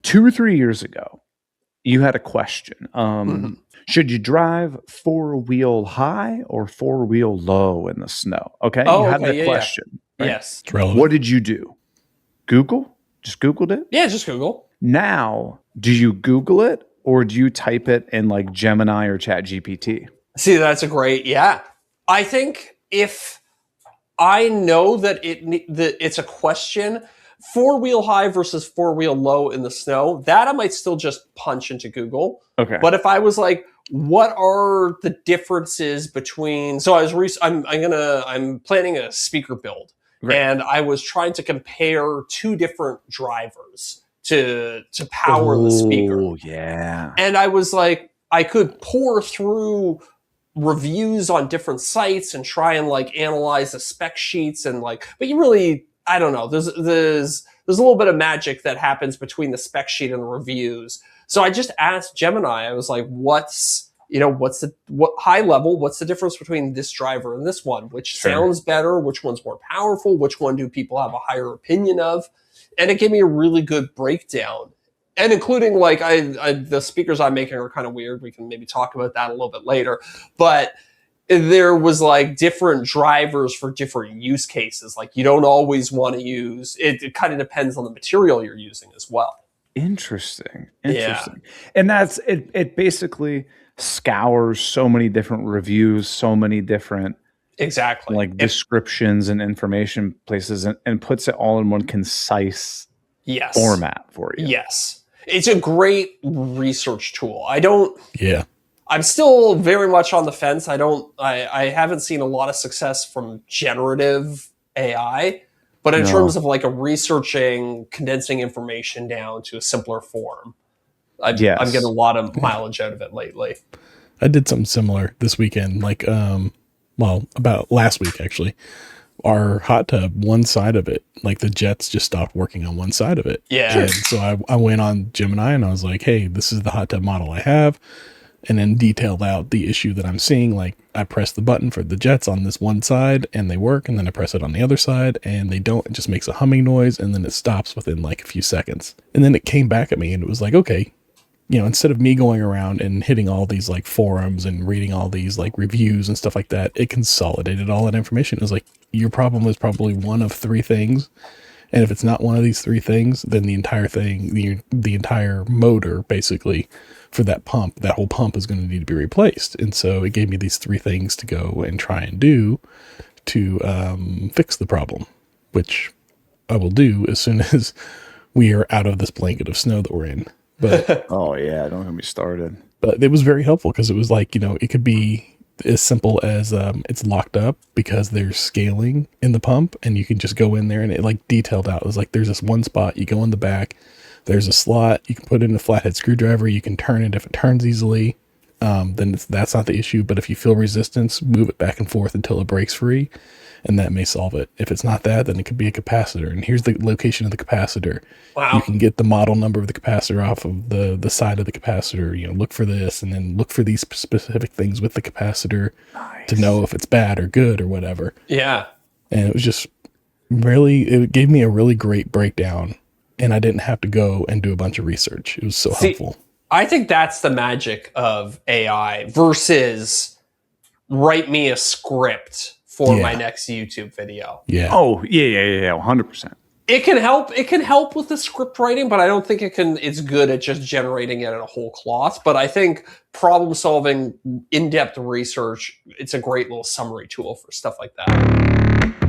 2 or 3 years ago, you had a question. Should you drive 4-wheel high or 4-wheel low in the snow? Okay, Oh, you had okay, that question. Yeah. Right? Yes. What did you do? Google? Just Googled it? Yeah, just Google. Now, do you Google it or do you type it in like Gemini or ChatGPT? See, that's a great, I think if I know that it's a question, 4-wheel high versus 4-wheel low in the snow, that I might still just punch into Google. Okay. But if I was like, what are the differences between? So I'm planning a speaker build, and I was trying to compare 2 different drivers to power the speaker. Oh yeah. And I was like, I could pour through reviews on different sites and try and like analyze the spec sheets and like, but you really, I don't know. There's a little bit of magic that happens between the spec sheet and the reviews. So I just asked Gemini. I was like, what high level? What's the difference between this driver and this one? Which sounds better? Which one's more powerful? Which one do people have a higher opinion of? And it gave me a really good breakdown. And including like the speakers I'm making are kind of weird. We can maybe talk about that a little bit later. But there was like different drivers for different use cases. Like you don't always want to use it. It kind of depends on the material you're using as well. Interesting. And that's it. It basically scours so many different reviews, so many different like descriptions and information places, and puts it all in one concise format for you. Yes. It's a great research tool. I'm still very much on the fence. I haven't seen a lot of success from generative AI, but in terms of like researching, condensing information down to a simpler form, I'm getting a lot of mileage out of it lately. I did something similar this weekend, like, about last week, actually. Our hot tub, one side of it, like the jets just stopped working on one side of it. Yeah. And so I went on Gemini and I was like, hey, this is the hot tub model I have. And then detailed out the issue that I'm seeing. Like I press the button for the jets on this one side and they work. And then I press it on the other side and they don't. It just makes a humming noise. And then it stops within like a few seconds. And then it came back at me and it was like, okay, instead of me going around and hitting all these like forums and reading all these like reviews and stuff like that, it consolidated all that information. It was like, your problem is probably one of 3 things. And if it's not one of these 3 things, then the entire thing, the entire motor basically for that pump, that whole pump is going to need to be replaced. And so it gave me these 3 things to go and try and do to fix the problem, which I will do as soon as we are out of this blanket of snow that we're in. But oh yeah, don't get me started. But it was very helpful because it was like, it could be as simple as it's locked up because there's scaling in the pump and you can just go in there and it like detailed out. It was like, there's this one spot, you go in the back, there's a slot, you can put in a flathead screwdriver, you can turn it if it turns easily. Then that's not the issue. But if you feel resistance, move it back and forth until it breaks free. And that may solve it. If it's not that, then it could be a capacitor. And here's the location of the capacitor. Wow. You can get the model number of the capacitor off of the side of the capacitor. Look for this and then look for these specific things with the capacitor to know if it's bad or good or whatever. Yeah. And it was just it gave me a really great breakdown. And I didn't have to go and do a bunch of research. It was so helpful. I think that's the magic of AI versus write me a script for my next YouTube video. Yeah. Oh, yeah, 100%. It can help. It can help with the script writing, but I don't think it's good at just generating it in a whole cloth. But I think problem solving, in-depth research, it's a great little summary tool for stuff like that.